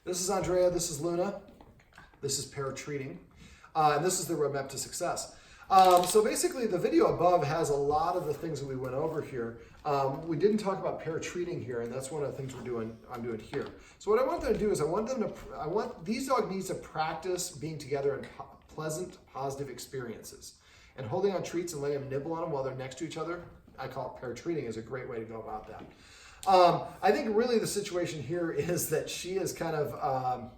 This is Andrea, this is Luna, this is paratreating, and this is the roadmap to success. So basically the video above has a lot of the things that we went over here. We didn't talk about paratreating here, and that's one of the things I'm doing here. So what I want them to do is I want these dog needs to practice being together in pleasant, positive experiences. And holding on treats and letting them nibble on them while they're next to each other, I call it paratreating, is a great way to go about that. I think really the situation here is that she is kind of,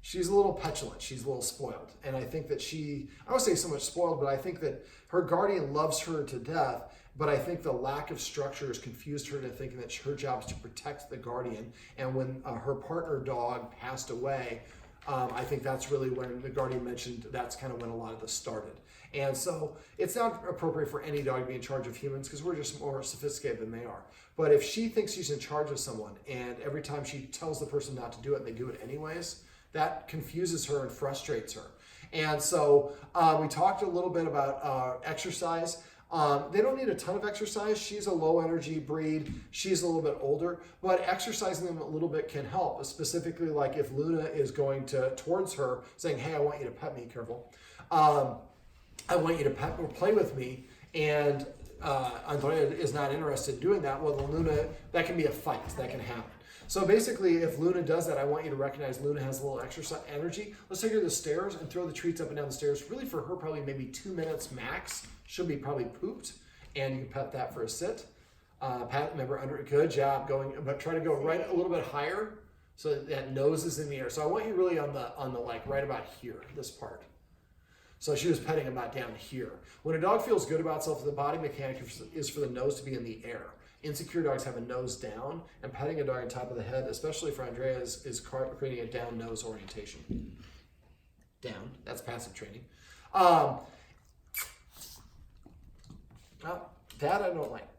she's a little petulant. She's a little spoiled. And I think that I don't say so much spoiled, but I think that her guardian loves her to death. But I think the lack of structure has confused her into thinking that her job is to protect the guardian. And when her partner dog passed away, I think that's really when the guardian mentioned that's kind of when a lot of this started. And so it's not appropriate for any dog to be in charge of humans because we're just more sophisticated than they are. But if she thinks she's in charge of someone and every time she tells the person not to do it and they do it anyways, that confuses her and frustrates her. And so we talked a little bit about exercise. They don't need a ton of exercise. She's a low energy breed. She's a little bit older, but exercising them a little bit can help, specifically like if Luna is going towards her saying, hey, I want you to pet me, careful. I want you to pet or play with me, and Andrea is not interested in doing that. Well, the Luna, that can be a fight. That can happen. So basically, if Luna does that, I want you to recognize Luna has a little extra energy. Let's take her to the stairs and throw the treats up and down the stairs. Really, for her, probably maybe 2 minutes max. She'll be probably pooped, and you can pet that for a sit. Pat, remember, good job going, but try to go right a little bit higher so that nose is in the air. So I want you really on the like right about here, this part. So she was petting about down here. When a dog feels good about itself, the body mechanic is for the nose to be in the air. Insecure dogs have a nose down, and petting a dog on top of the head, especially for Andrea, is creating a down nose orientation. Down, that's passive training. That I don't like.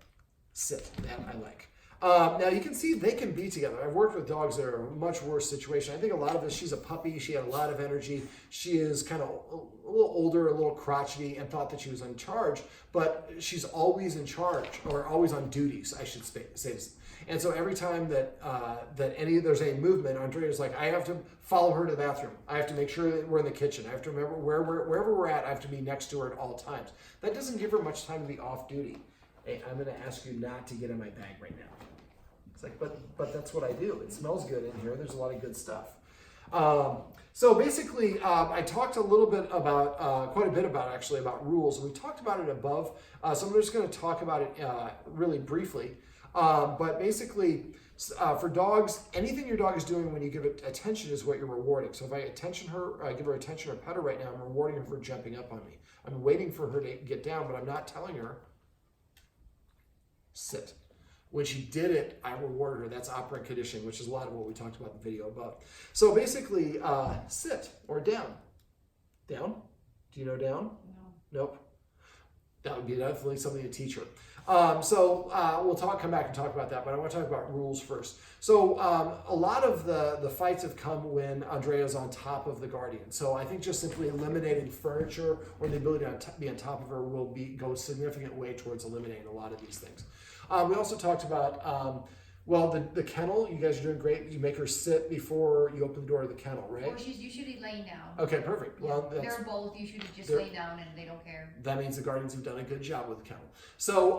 Sit, that I like. Now you can see they can be together. I've worked with dogs that are a much worse situation. I think a lot of this, she's a puppy, she had a lot of energy. She is kind of a little older, a little crotchety, and thought that she was in charge, but she's always in charge, or always on duties, I should say. And so every time that there's any movement, Andrea's like, I have to follow her to the bathroom. I have to make sure that we're in the kitchen. I have to remember wherever we're at, I have to be next to her at all times. That doesn't give her much time to be off duty. Hey, I'm gonna ask you not to get in my bag right now. It's like, but that's what I do. It smells good in here. There's a lot of good stuff. So basically, I talked a little bit about, quite a bit about rules. We talked about it above. So I'm just going to talk about it really briefly. But basically, for dogs, anything your dog is doing when you give it attention is what you're rewarding. So if I give her attention or pet her right now, I'm rewarding her for jumping up on me. I'm waiting for her to get down, but I'm not telling her, sit. When she did it, I rewarded her. That's operant conditioning, which is a lot of what we talked about in the video above. So basically, sit or down. Down? Do you know down? No. Nope. That would be definitely something to teach her. We'll come back and talk about that, but I want to talk about rules first. So a lot of the fights have come when Andrea's on top of the guardian. So I think just simply eliminating furniture or the ability to be on top of her will go a significant way towards eliminating a lot of these things. We also talked about, the kennel. You guys are doing great. You make her sit before you open the door to the kennel, right? Or she's usually laying down. Okay, perfect. Yeah. Well, they're both usually just lay down and they don't care. That means the guardians have done a good job with the kennel. So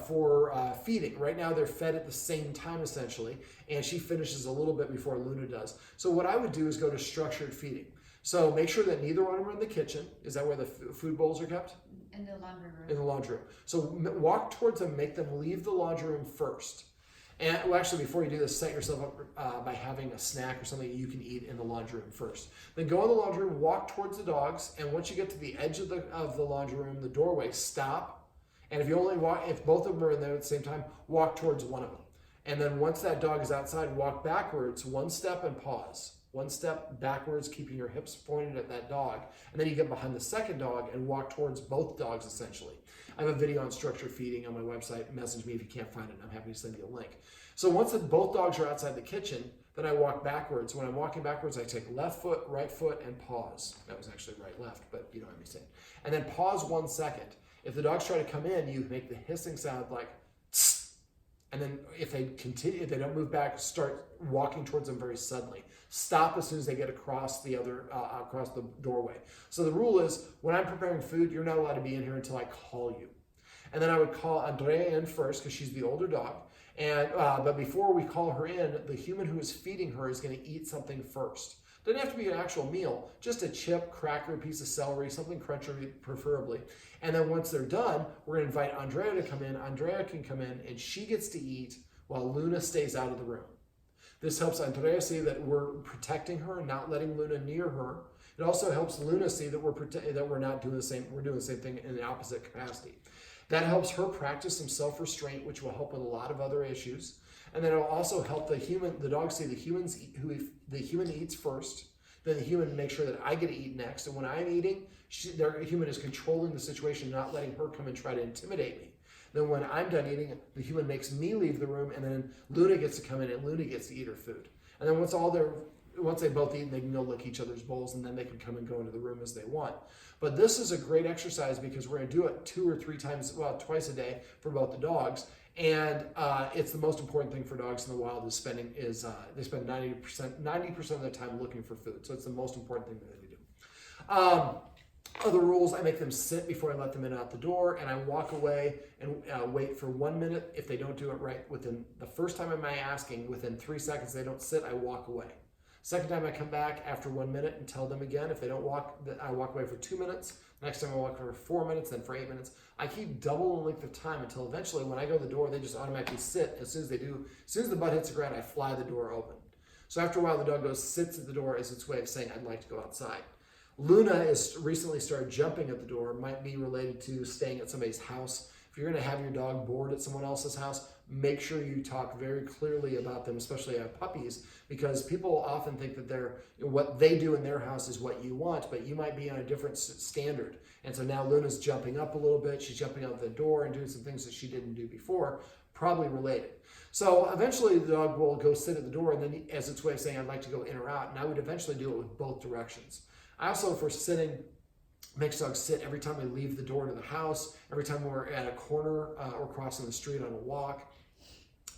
for feeding, right now they're fed at the same time essentially, and she finishes a little bit before Luna does. So what I would do is go to structured feeding. So make sure that neither one of them are in the kitchen. Is that where the food bowls are kept? In the laundry room. In the laundry room. So walk towards them, make them leave the laundry room first. And well, actually, before you do this, set yourself up by having a snack or something you can eat in the laundry room first. Then go in the laundry room, walk towards the dogs, and once you get to the edge of the laundry room, the doorway, stop. And if both of them are in there at the same time, walk towards one of them. And then once that dog is outside, walk backwards, one step and pause. One step backwards, keeping your hips pointed at that dog. And then you get behind the second dog and walk towards both dogs, essentially. I have a video on structured feeding on my website. Message me if you can't find it. I'm happy to send you a link. So once both dogs are outside the kitchen, then I walk backwards. When I'm walking backwards, I take left foot, right foot, and pause. That was actually right, left, but you know what I'm saying. And then pause 1 second. If the dogs try to come in, you make the hissing sound like tss, And then if they continue, if they don't move back, start walking towards them very suddenly. Stop as soon as they get across the doorway. So the rule is, when I'm preparing food, you're not allowed to be in here until I call you. And then I would call Andrea in first because she's the older dog. And but before we call her in, the human who is feeding her is going to eat something first. Doesn't have to be an actual meal, just a chip, cracker, piece of celery, something crunchy preferably. And then once they're done, we're going to invite Andrea to come in. Andrea can come in and she gets to eat while Luna stays out of the room. This helps Andrea see that we're protecting her and not letting Luna near her. It also helps Luna see that we're not doing the same. We're doing the same thing in the opposite capacity. That helps her practice some self-restraint, which will help with a lot of other issues. And then it'll also help the dog see the human eats first. Then the human makes sure that I get to eat next. And when I'm eating, the human is controlling the situation, not letting her come and try to intimidate me. Then when I'm done eating, the human makes me leave the room, and then Luna gets to come in and Luna gets to eat her food. And then once they both eat, they can go lick each other's bowls, and then they can come and go into the room as they want. But this is a great exercise because we're going to do it 2 or 3 times, well, twice a day for both the dogs. And it's the most important thing for dogs in the wild they spend 90% of their time looking for food. So it's the most important thing that they do. Other rules, I make them sit before I let them in and out the door, and I walk away and wait for 1 minute. If they don't do it right within the first time I'm asking, within 3 seconds they don't sit, I walk away. Second time I come back after 1 minute and tell them again. If they don't walk, I walk away for 2 minutes. Next time I walk for 4 minutes, then for 8 minutes. I keep double the length of time until eventually when I go to the door, they just automatically sit. As soon as the butt hits the ground, I fly the door open. So after a while, the dog sits at the door as its way of saying, I'd like to go outside. Luna has recently started jumping at the door. Might be related to staying at somebody's house. If you're going to have your dog board at someone else's house, make sure you talk very clearly about them, especially puppies, because people often think that what they do in their house is what you want, but you might be on a different standard. And so now Luna's jumping up a little bit. She's jumping out the door and doing some things that she didn't do before, probably related. So eventually the dog will go sit at the door, and then as its way of saying, I'd like to go in or out, and I would eventually do it with both directions. I also, for sitting, makes dogs sit every time we leave the door to the house, every time we're at a corner or crossing the street on a walk.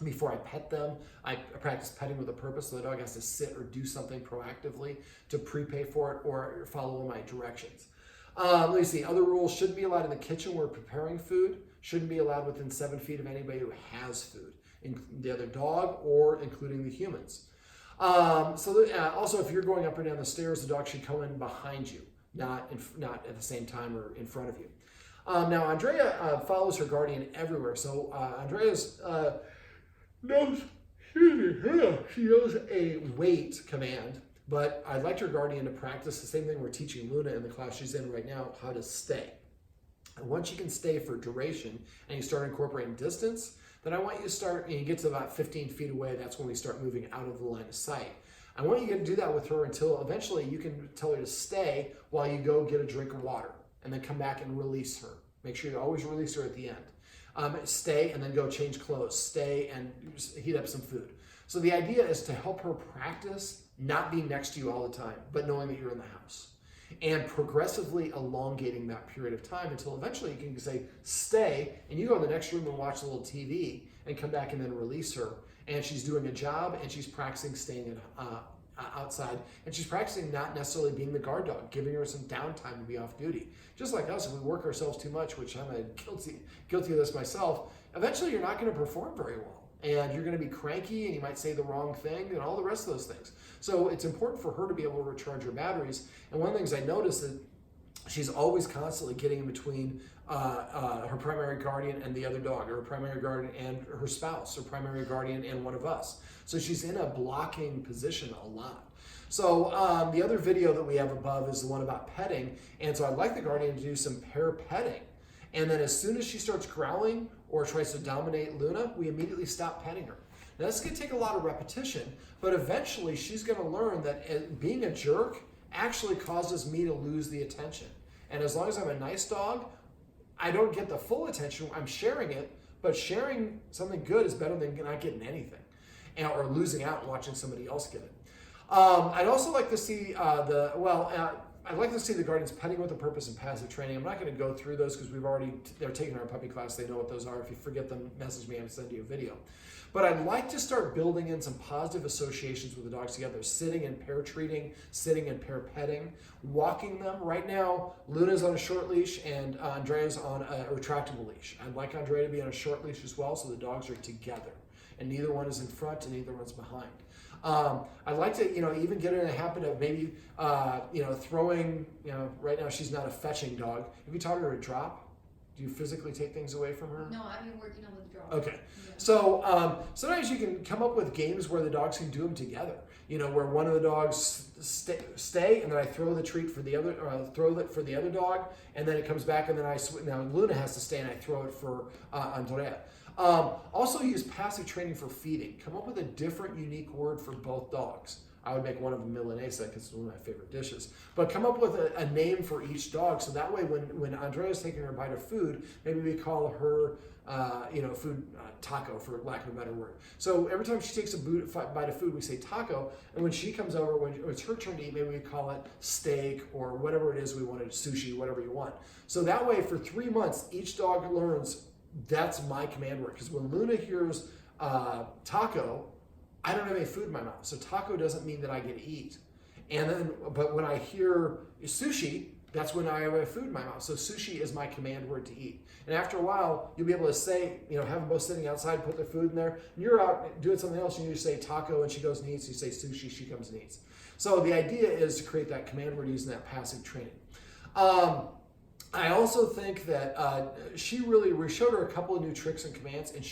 Before I pet them, I practice petting with a purpose, so the dog has to sit or do something proactively to prepay for it or follow my directions. Let me see. Other rules: shouldn't be allowed in the kitchen where we're preparing food. Shouldn't be allowed within 7 feet of anybody who has food, the other dog or including the humans. Also, if you're going up or down the stairs, the dog should come in behind you, not at the same time or in front of you. Now, Andrea follows her guardian everywhere. So Andrea's she knows a wait command, but I'd like your guardian to practice the same thing we're teaching Luna in the class she's in right now, how to stay. And once you can stay for duration and you start incorporating distance, then I want you to start, and you get to about 15 feet away, that's when we start moving out of the line of sight. I want you to do that with her until eventually you can tell her to stay while you go get a drink of water and then come back and release her. Make sure you always release her at the end. Stay and then go change clothes. Stay and heat up some food. So the idea is to help her practice not being next to you all the time, but knowing that you're in the house. And progressively elongating that period of time until eventually you can say, stay, and you go in the next room and watch a little TV and come back and then release her. And she's doing a job and she's practicing staying outside. And she's practicing not necessarily being the guard dog, giving her some downtime to be off duty. Just like us, if we work ourselves too much, which I'm guilty of this myself, eventually you're not going to perform very well. And you're going to be cranky and you might say the wrong thing and all the rest of those things. So it's important for her to be able to recharge her batteries. And one of the things I noticed is she's always constantly getting in between her primary guardian and the other dog, or her primary guardian and her spouse, her primary guardian and one of us. So she's in a blocking position a lot. So the other video that we have above is the one about petting. And so I'd like the guardian to do some pair petting. And then as soon as she starts growling or tries to dominate Luna, we immediately stop petting her. Now this is going to take a lot of repetition, but eventually she's going to learn that being a jerk actually causes me to lose the attention. And as long as I'm a nice dog, I don't get the full attention. I'm sharing it, but sharing something good is better than not getting anything or losing out and watching somebody else get it. I'd also like to see I'd like to see the Guardians petting with a purpose and passive training. I'm not going to go through those because they're taking our puppy class. They know what those are. If you forget them, message me and send you a video. But I'd like to start building in some positive associations with the dogs together. Sitting and pair treating, sitting and pair petting, walking them. Right now, Luna's on a short leash and Andrea's on a retractable leash. I'd like Andrea to be on a short leash as well so the dogs are together. And neither one is in front and neither one's behind. I'd like to, even get her in a habit of maybe, throwing, right now she's not a fetching dog. Have you taught her to drop? Do you physically take things away from her? No, I've been working on withdrawal. Okay. Yeah. So sometimes you can come up with games where the dogs can do them together. Where one of the dogs stay and then I throw the treat for the other, or throw it for the other dog, and then it comes back and then now Luna has to stay and I throw it for Andrea. Also use passive training for feeding. Come up with a different, unique word for both dogs. I would make one of them Milanese because it's one of my favorite dishes. But come up with a name for each dog so that way when Andrea's taking her bite of food, maybe we call her food taco, for lack of a better word. So every time she takes a bite of food, we say taco, and when she comes over, when it's her turn to eat, maybe we call it steak or whatever it is we wanted, sushi, whatever you want. So that way for 3 months, each dog learns that's my command word. Because when Luna hears taco, I don't have any food in my mouth. So taco doesn't mean that I get to eat. But when I hear sushi, that's when I have food in my mouth. So sushi is my command word to eat. And after a while, you'll be able to say, have them both sitting outside, put their food in there, and you're out doing something else, and you say taco, and she goes and eats. You say sushi, she comes and eats. So the idea is to create that command word using that passive training. I also think that we showed her a couple of new tricks and commands, and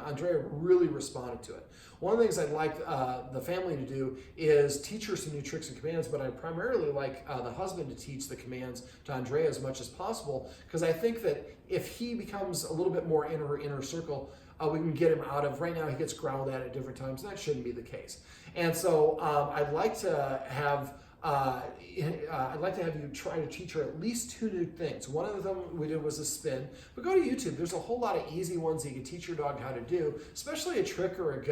Andrea really responded to it. One of the things I'd like the family to do is teach her some new tricks and commands, but I'd primarily like the husband to teach the commands to Andrea as much as possible, because I think that if he becomes a little bit more in her inner circle, we can get him out of, right now he gets growled at different times, and that shouldn't be the case. And so I'd like to have you try to teach her at least 2 new things. One of them we did was a spin, but go to YouTube. There's a whole lot of easy ones that you can teach your dog how to do, especially a trick or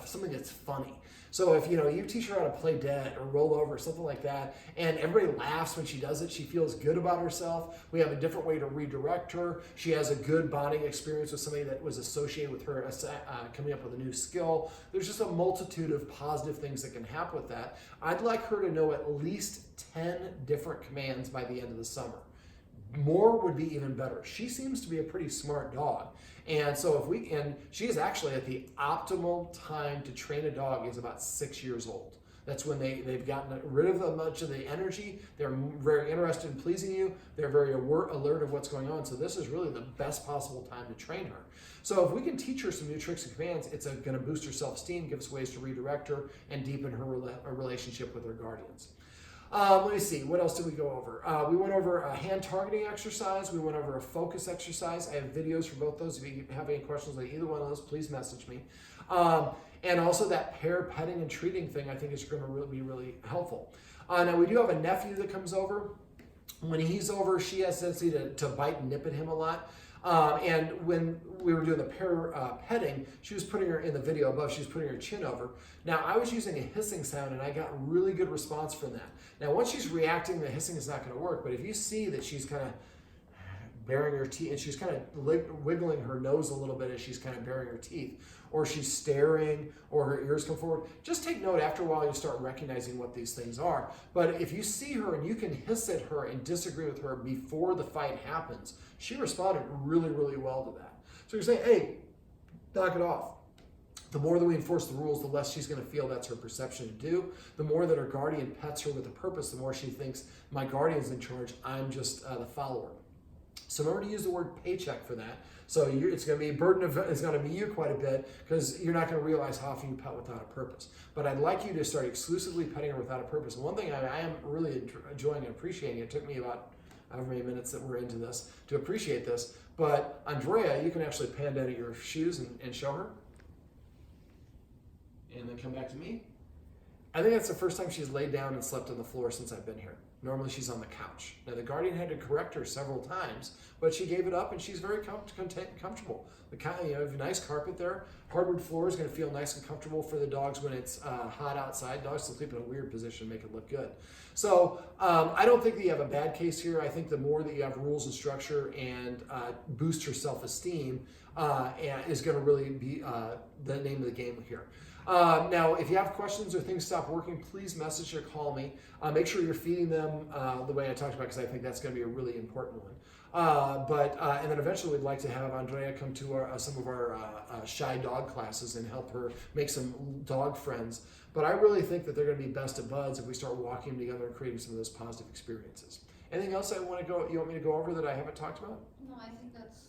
something that's funny. So if you teach her how to play dead or roll over or something like that, and everybody laughs when she does it, she feels good about herself. We have a different way to redirect her. She has a good bonding experience with somebody that was associated with her coming up with a new skill. There's just a multitude of positive things that can happen with that. I'd like her to know at least 10 different commands by the end of the summer. More would be even better. She seems to be a pretty smart dog. And so she is actually at the optimal time to train a dog is about 6 years old. That's when they've gotten rid of much of the energy. They're very interested in pleasing you. They're very alert of what's going on. So this is really the best possible time to train her. So if we can teach her some new tricks and commands, it's going to boost her self-esteem, give us ways to redirect her, and deepen her relationship with her guardians. Let me see, what else did we go over? We went over a hand targeting exercise. We went over a focus exercise. I have videos for both those. If you have any questions on either one of those, please message me. And also that pair petting and treating thing I think is going to be really helpful. Now we do have a nephew that comes over. When he's over, she has a tendency to bite and nip at him a lot. And when we were doing the pair petting, she was putting her, in the video above, she was putting her chin over. Now, I was using a hissing sound, and I got really good response from that. Now, once she's reacting, the hissing is not going to work, but if you see that she's kind of baring her teeth, and she's kind of wiggling her nose a little bit as she's kind of baring her teeth, or she's staring, or her ears come forward, just take note. After a while, you'll start recognizing what these things are. But if you see her and you can hiss at her and disagree with her before the fight happens, she responded really, really well to that. So you're saying, hey, knock it off. The more that we enforce the rules, the less she's going to feel that's her perception to do. The more that her guardian pets her with a purpose, the more she thinks, my guardian's in charge, I'm just the follower. So remember to use the word paycheck for that. So it's going to be a burden it's going to be you quite a bit, because you're not going to realize how often you pet without a purpose. But I'd like you to start exclusively petting her without a purpose. And one thing I am really enjoying and appreciating, it took me about however many minutes that we're into this to appreciate this, but Andrea, you can actually pan down at your shoes and show her. And then come back to me. I think that's the first time she's laid down and slept on the floor since I've been here. Normally she's on the couch. Now the guardian had to correct her several times, but she gave it up and she's very comfortable. You have a nice carpet there. Hardwood floor is going to feel nice and comfortable for the dogs when it's hot outside. Dogs will sleep in a weird position, make it look good. So I don't think that you have a bad case here. I think the more that you have rules and structure and boost her self-esteem is going to really be the name of the game here. Now, if you have questions or things stop working, please message or call me. Make sure you're feeding them the way I talked about, because I think that's going to be a really important one. And then eventually we'd like to have Andrea come to some of our shy dog classes and help her make some dog friends. But I really think that they're going to be best of buds if we start walking them together and creating some of those positive experiences. Anything else you want me to go over that I haven't talked about? No, I think that's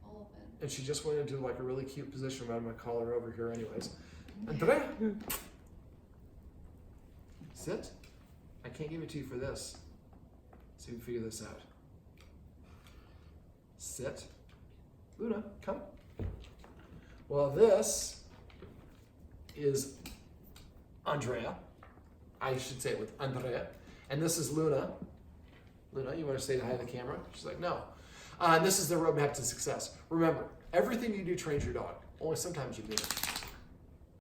all of it. And she just went into like a really cute position, but I'm going to call her over here anyways. Andrea! Sit. I can't give it to you for this. Let's see if we figure this out. Sit. Luna, come. Well, this is Andrea. I should say it with Andrea. And this is Luna. Luna, you want to say hi to the camera? She's like, no. This is the roadmap to success. Remember, everything you do trains your dog. Only sometimes you do it.